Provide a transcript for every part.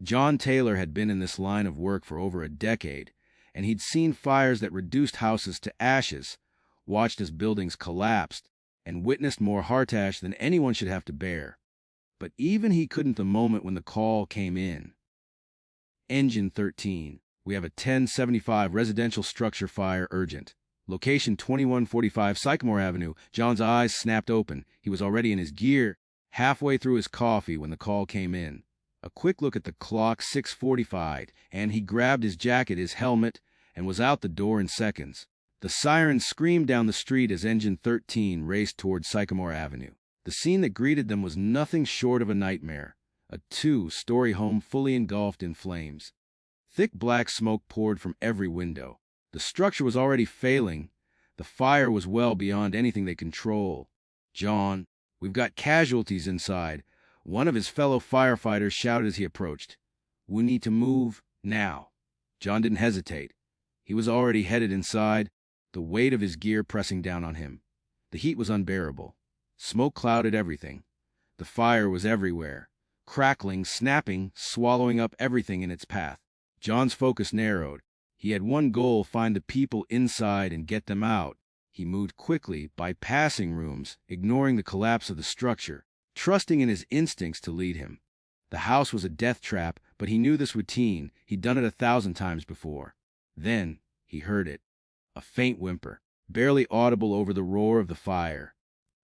John Taylor had been in this line of work for over a decade, and he'd seen fires that reduced houses to ashes, watched as buildings collapsed, and witnessed more heartache than anyone should have to bear. But even he couldn't the moment when the call came in. Engine 13. We have a 1075 residential structure fire urgent. Location 2145 Sycamore Avenue. John's eyes snapped open. He was already in his gear, halfway through his coffee when the call came in. A quick look at the clock, 6:45, and he grabbed his jacket, his helmet, and was out the door in seconds. The siren screamed down the street as Engine 13 raced toward Sycamore Avenue. The scene that greeted them was nothing short of a nightmare. A 2-story home fully engulfed in flames. Thick black smoke poured from every window. The structure was already failing. The fire was well beyond anything they control. "John, we've got casualties inside," one of his fellow firefighters shouted as he approached. "We need to move now." John didn't hesitate. He was already headed inside, the weight of his gear pressing down on him. The heat was unbearable. Smoke clouded everything. The fire was everywhere, crackling, snapping, swallowing up everything in its path. John's focus narrowed. He had one goal: find the people inside and get them out. He moved quickly, bypassing rooms, ignoring the collapse of the structure, trusting in his instincts to lead him. The house was a death trap, but he knew this routine. He'd done it 1,000 times before. Then he heard it. A faint whimper, barely audible over the roar of the fire.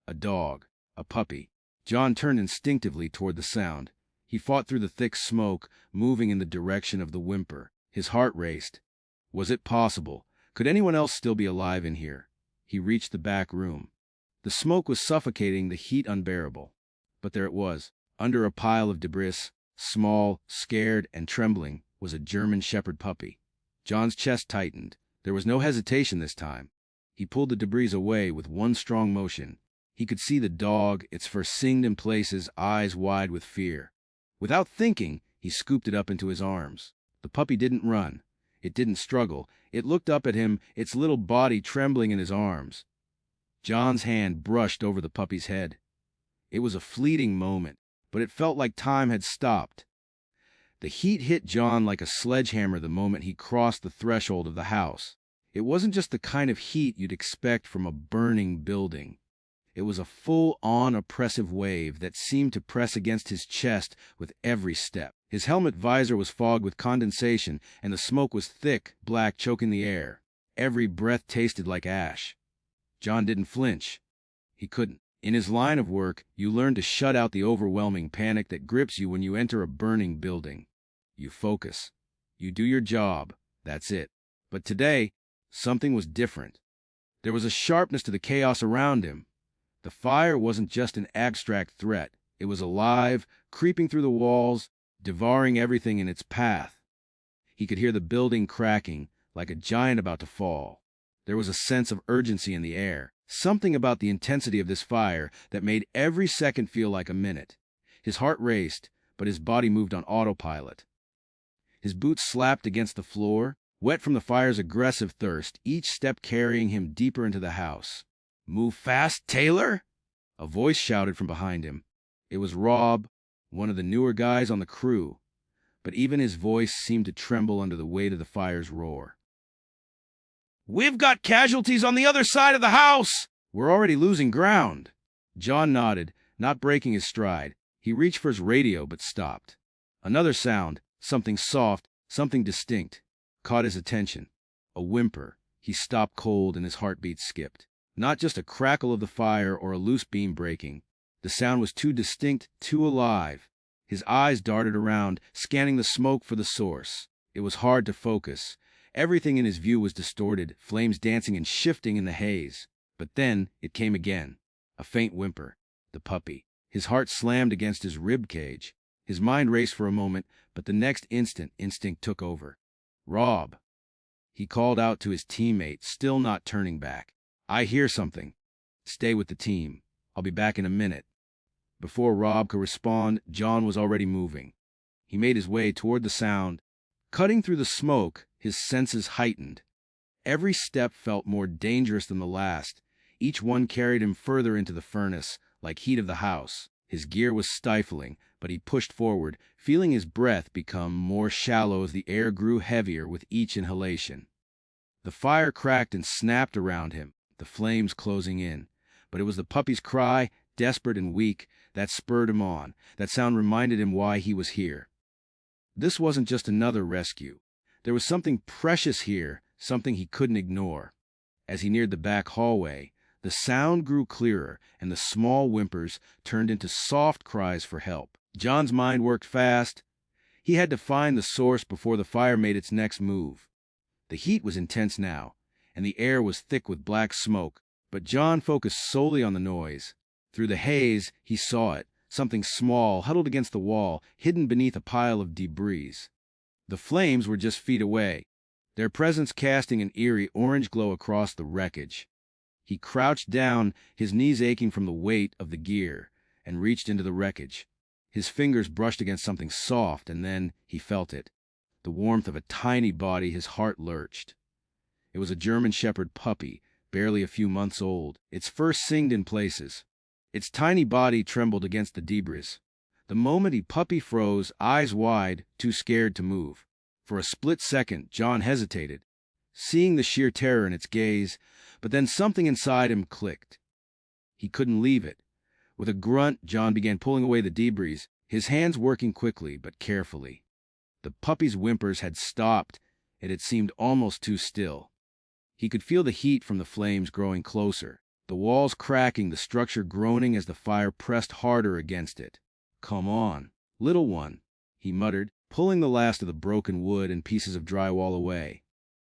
A dog. A puppy. John turned instinctively toward the sound. He fought through the thick smoke, moving in the direction of the whimper. His heart raced. Was it possible? Could anyone else still be alive in here? He reached the back room. The smoke was suffocating, the heat unbearable. But there it was. Under a pile of debris, small, scared, and trembling, was a German shepherd puppy. John's chest tightened. There was no hesitation this time. He pulled the debris away with one strong motion. He could see the dog, its fur singed in places, eyes wide with fear. Without thinking, he scooped it up into his arms. The puppy didn't run. It didn't struggle. It looked up at him, its little body trembling in his arms. John's hand brushed over the puppy's head. It was a fleeting moment, but it felt like time had stopped. The heat hit John like a sledgehammer the moment he crossed the threshold of the house. It wasn't just the kind of heat you'd expect from a burning building. It was a full-on oppressive wave that seemed to press against his chest with every step. His helmet visor was fogged with condensation, and the smoke was thick, black, choking the air. Every breath tasted like ash. John didn't flinch. He couldn't. In his line of work, you learn to shut out the overwhelming panic that grips you when you enter a burning building. You focus. You do your job. That's it. But today, something was different. There was a sharpness to the chaos around him. The fire wasn't just an abstract threat. It was alive, creeping through the walls, devouring everything in its path. He could hear the building cracking, like a giant about to fall. There was a sense of urgency in the air, something about the intensity of this fire that made every second feel like a minute. His heart raced, but his body moved on autopilot. His boots slapped against the floor, wet from the fire's aggressive thirst, each step carrying him deeper into the house. "Move fast, Taylor!" A voice shouted from behind him. It was Rob, one of the newer guys on the crew, but even his voice seemed to tremble under the weight of the fire's roar. "We've got casualties on the other side of the house!" "We're already losing ground." John nodded, not breaking his stride. He reached for his radio but stopped. Another sound, something soft, something distinct, caught his attention. A whimper. He stopped cold and his heartbeat skipped. Not just a crackle of the fire or a loose beam breaking. The sound was too distinct, too alive. His eyes darted around, scanning the smoke for the source. It was hard to focus. Everything in his view was distorted, flames dancing and shifting in the haze. But then it came again. A faint whimper. The puppy. His heart slammed against his rib cage. His mind raced for a moment, but the next instant, instinct took over. "Rob." He called out to his teammate, still not turning back. "I hear something. Stay with the team. I'll be back in a minute." Before Rob could respond, John was already moving. He made his way toward the sound. Cutting through the smoke, his senses heightened. Every step felt more dangerous than the last. Each one carried him further into the furnace, like heat of the house. His gear was stifling, but he pushed forward, feeling his breath become more shallow as the air grew heavier with each inhalation. The fire cracked and snapped around him, the flames closing in. But it was the puppy's cry, desperate and weak, that spurred him on. That sound reminded him why he was here. This wasn't just another rescue. There was something precious here, something he couldn't ignore. As he neared the back hallway, the sound grew clearer, and the small whimpers turned into soft cries for help. John's mind worked fast. He had to find the source before the fire made its next move. The heat was intense now, and the air was thick with black smoke, but John focused solely on the noise. Through the haze, he saw it, something small huddled against the wall, hidden beneath a pile of debris. The flames were just feet away, their presence casting an eerie orange glow across the wreckage. He crouched down, his knees aching from the weight of the gear, and reached into the wreckage. His fingers brushed against something soft, and then he felt it. The warmth of a tiny body. His heart lurched. It was a German shepherd puppy, barely a few months old. Its fur singed in places. Its tiny body trembled against the debris. The moment the puppy froze, eyes wide, too scared to move. For a split second, John hesitated, seeing the sheer terror in its gaze, but then something inside him clicked. He couldn't leave it. With a grunt, John began pulling away the debris, his hands working quickly but carefully. The puppy's whimpers had stopped. It had seemed almost too still. He could feel the heat from the flames growing closer, the walls cracking, the structure groaning as the fire pressed harder against it. "Come on, little one," he muttered, pulling the last of the broken wood and pieces of drywall away.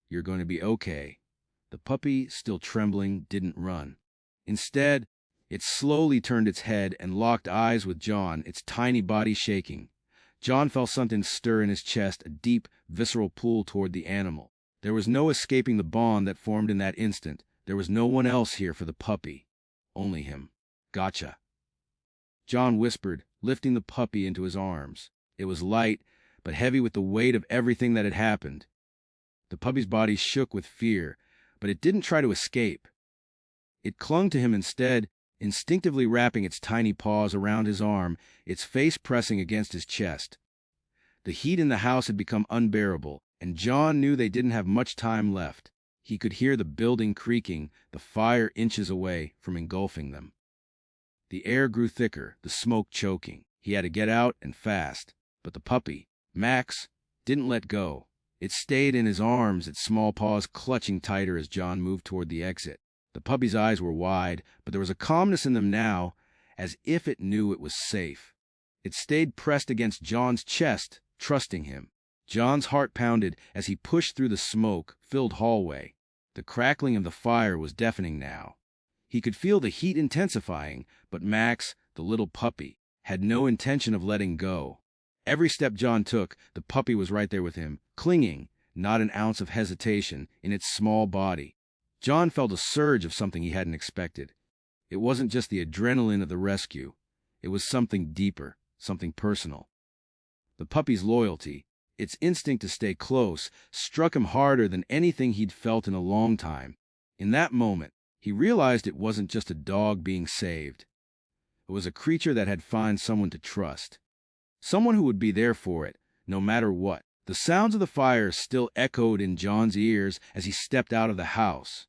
"You're going to be okay." The puppy, still trembling, didn't run. Instead, it slowly turned its head and locked eyes with John, its tiny body shaking. John felt something stir in his chest, a deep, visceral pull toward the animal. There was no escaping the bond that formed in that instant. There was no one else here for the puppy. Only him. "Gotcha," John whispered, lifting the puppy into his arms. It was light, but heavy with the weight of everything that had happened. The puppy's body shook with fear, but it didn't try to escape. It clung to him instead, instinctively wrapping its tiny paws around his arm, its face pressing against his chest. The heat in the house had become unbearable, and John knew they didn't have much time left. He could hear the building creaking, the fire inches away from engulfing them. The air grew thicker, the smoke choking. He had to get out and fast. But the puppy, Max, didn't let go. It stayed in his arms, its small paws clutching tighter as John moved toward the exit. The puppy's eyes were wide, but there was a calmness in them now, as if it knew it was safe. It stayed pressed against John's chest, trusting him. John's heart pounded as he pushed through the smoke-filled hallway. The crackling of the fire was deafening now. He could feel the heat intensifying, but Max, the little puppy, had no intention of letting go. Every step John took, the puppy was right there with him, clinging, not an ounce of hesitation, in its small body. John felt a surge of something he hadn't expected. It wasn't just the adrenaline of the rescue. It was something deeper, something personal. The puppy's loyalty, its instinct to stay close, struck him harder than anything he'd felt in a long time. In that moment, he realized it wasn't just a dog being saved. It was a creature that had found someone to trust. Someone who would be there for it, no matter what. The sounds of the fire still echoed in John's ears as he stepped out of the house.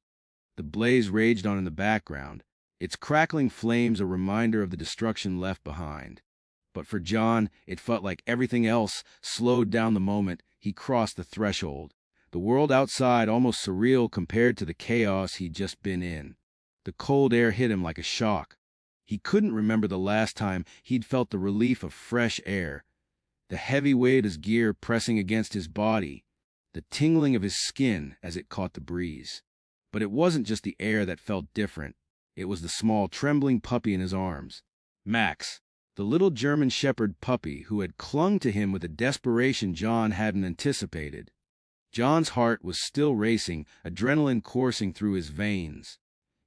The blaze raged on in the background, its crackling flames a reminder of the destruction left behind. But for John, it felt like everything else slowed down the moment he crossed the threshold. The world outside almost surreal compared to the chaos he'd just been in. The cold air hit him like a shock. He couldn't remember the last time he'd felt the relief of fresh air, the heavy weight of his gear pressing against his body, the tingling of his skin as it caught the breeze. But it wasn't just the air that felt different. It was the small, trembling puppy in his arms. Max, the little German shepherd puppy who had clung to him with a desperation John hadn't anticipated. John's heart was still racing, adrenaline coursing through his veins.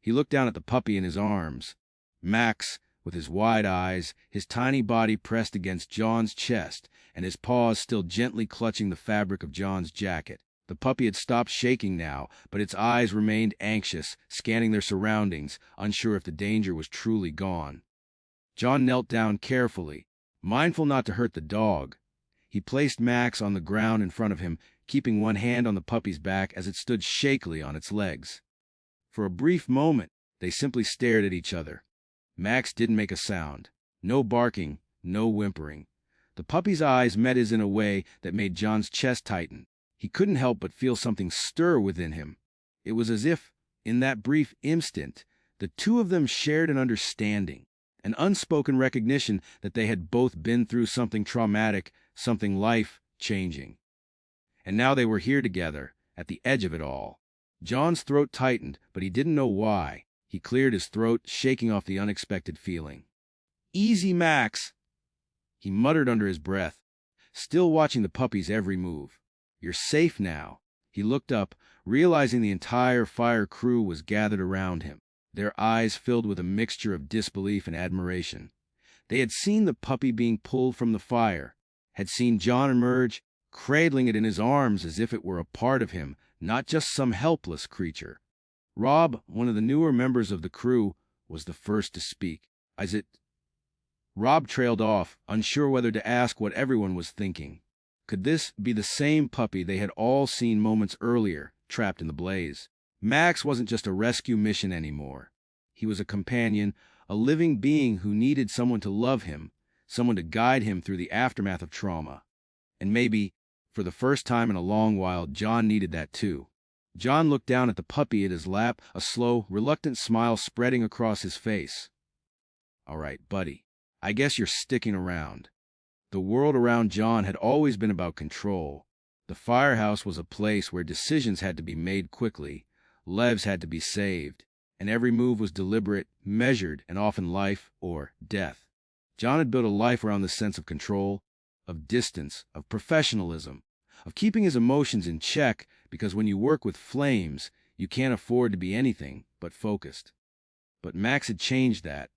He looked down at the puppy in his arms. Max, with his wide eyes, his tiny body pressed against John's chest, and his paws still gently clutching the fabric of John's jacket. The puppy had stopped shaking now, but its eyes remained anxious, scanning their surroundings, unsure if the danger was truly gone. John knelt down carefully, Mindful not to hurt the dog, he placed Max on the ground in front of him, keeping one hand on the puppy's back as it stood shakily on its legs. For a brief moment, they simply stared at each other. Max didn't make a sound. No barking, no whimpering. The puppy's eyes met his in a way that made John's chest tighten. He couldn't help but feel something stir within him. It was as if, in that brief instant, the two of them shared an understanding, an unspoken recognition that they had both been through something traumatic, something life-changing. And now they were here together, at the edge of it all. John's throat tightened, but he didn't know why. He cleared his throat, shaking off the unexpected feeling. "Easy, Max," he muttered under his breath, still watching the puppy's every move. "You're safe now." He looked up, realizing the entire fire crew was gathered around him, their eyes filled with a mixture of disbelief and admiration. They had seen the puppy being pulled from the fire, had seen John emerge, cradling it in his arms as if it were a part of him, not just some helpless creature. Rob, one of the newer members of the crew, was the first to speak. Rob trailed off, unsure whether to ask what everyone was thinking. Could this be the same puppy they had all seen moments earlier, trapped in the blaze? Max wasn't just a rescue mission anymore. He was a companion, a living being who needed someone to love him, someone to guide him through the aftermath of trauma. And maybe, for the first time in a long while, John needed that too. John looked down at the puppy at his lap, a slow, reluctant smile spreading across his face. "All right, buddy. I guess you're sticking around." The world around John had always been about control. The firehouse was a place where decisions had to be made quickly, lives had to be saved, and every move was deliberate, measured, and often life or death. John had built a life around the sense of control, of distance, of professionalism, of keeping his emotions in check, because when you work with flames, you can't afford to be anything but focused. But Max had changed that.